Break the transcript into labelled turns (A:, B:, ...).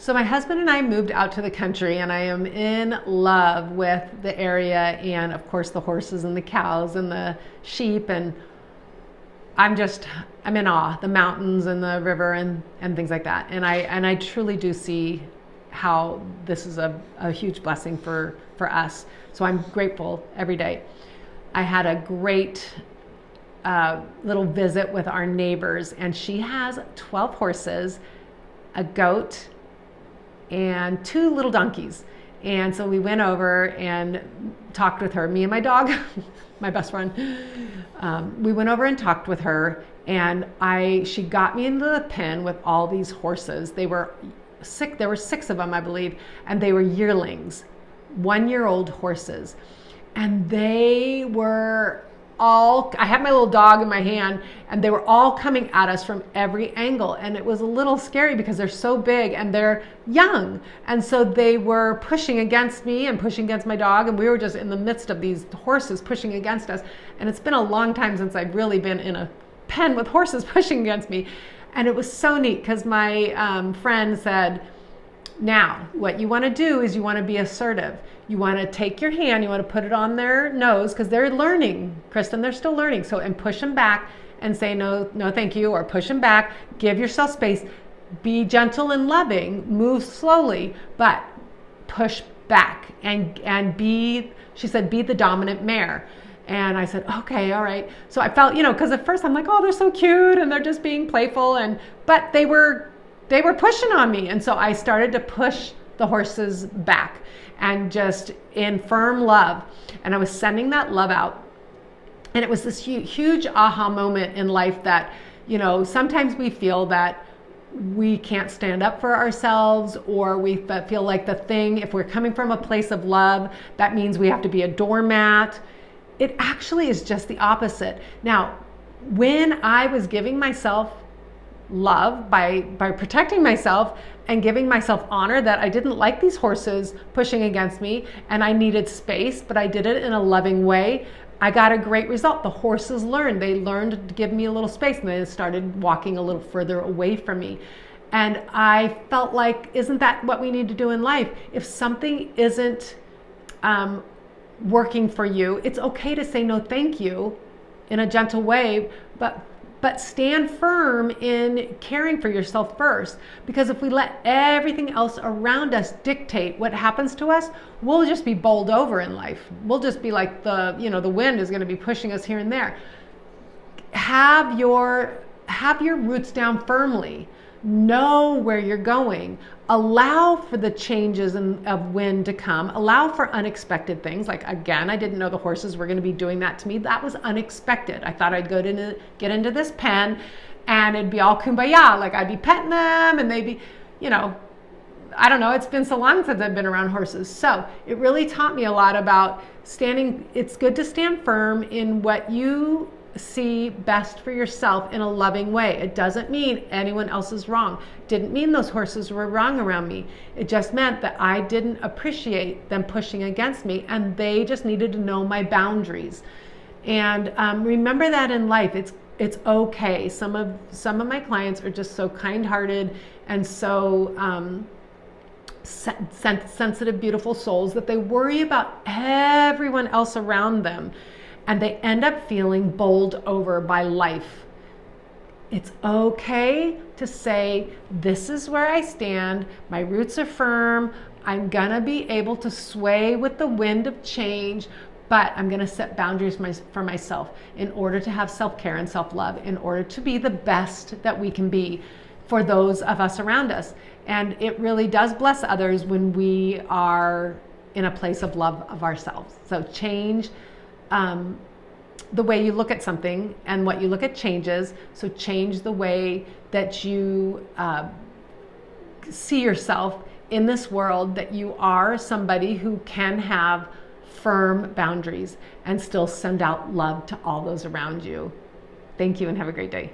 A: So my husband and I moved out to the country, and I am in love with the area and of course the horses and the cows and the sheep, and I'm in awe, the mountains and the river and things like that. And I truly do see how this is a huge blessing for us. So I'm grateful every day. I had a great little visit with our neighbors, and she has 12 horses, a goat, and 2 little donkeys. And so we went over and talked with her, me and my dog, my best friend. We went over and talked with her, and she got me into the pen with all these horses. There were 6 of them, I believe, and they were yearlings, 1-year-old horses. And they were I had my little dog in my hand, and they were all coming at us from every angle. And it was a little scary because they're so big and they're young. And so they were pushing against me and pushing against my dog. And we were just in the midst of these horses pushing against us. And it's been a long time since I've really been in a pen with horses pushing against me. And it was so neat because my friend said, now, what you want to do is you want to be assertive. You want to take your hand, you want to put it on their nose because they're learning, Kristen, they're still learning. So, and push them back and say, no, thank you, or push them back, give yourself space, be gentle and loving, move slowly, but push back and be, she said, be the dominant mare. And I said, okay, all right. So I felt, because at first I'm like, oh, they're so cute and they're just being playful, but they were pushing on me. And so I started to push the horses back and just in firm love. And I was sending that love out. And it was this huge aha moment in life that, sometimes we feel that we can't stand up for ourselves, or we feel like if we're coming from a place of love, that means we have to be a doormat. It actually is just the opposite. Now, when I was giving myself love by protecting myself and giving myself honor, that I didn't like these horses pushing against me and I needed space, but I did it in a loving way, I got a great result. The horses learned. They learned to give me a little space, and they started walking a little further away from me. And I felt like, isn't that what we need to do in life? If something isn't working for you, it's okay to say no thank you in a gentle way, but stand firm in caring for yourself first. Because if we let everything else around us dictate what happens to us, we'll just be bowled over in life. We'll just be like the wind is going to be pushing us here and there. Have your roots down firmly. Know where you're going. Allow for the changes of wind to come. Allow for unexpected things. Like, again, I didn't know the horses were going to be doing that to me. That was unexpected. I thought I'd get into this pen and it'd be all kumbaya. Like, I'd be petting them and they'd be, I don't know. It's been so long since I've been around horses. So it really taught me a lot about standing. It's good to stand firm in what you see best for yourself in a loving way. It doesn't mean anyone else is wrong. Didn't mean those horses were wrong around me. It just meant that I didn't appreciate them pushing against me, and they just needed to know my boundaries. And remember that in life, it's okay. Some of my clients are just so kind-hearted and so sensitive, beautiful souls that they worry about everyone else around them. And they end up feeling bowled over by life. It's okay to say, this is where I stand. My roots are firm. I'm going to be able to sway with the wind of change, but I'm going to set boundaries for myself in order to have self-care and self-love, in order to be the best that we can be for those of us around us. And it really does bless others when we are in a place of love of ourselves. So change the way you look at something, and what you look at changes. So change the way that you see yourself in this world, that you are somebody who can have firm boundaries and still send out love to all those around you. Thank you and have a great day.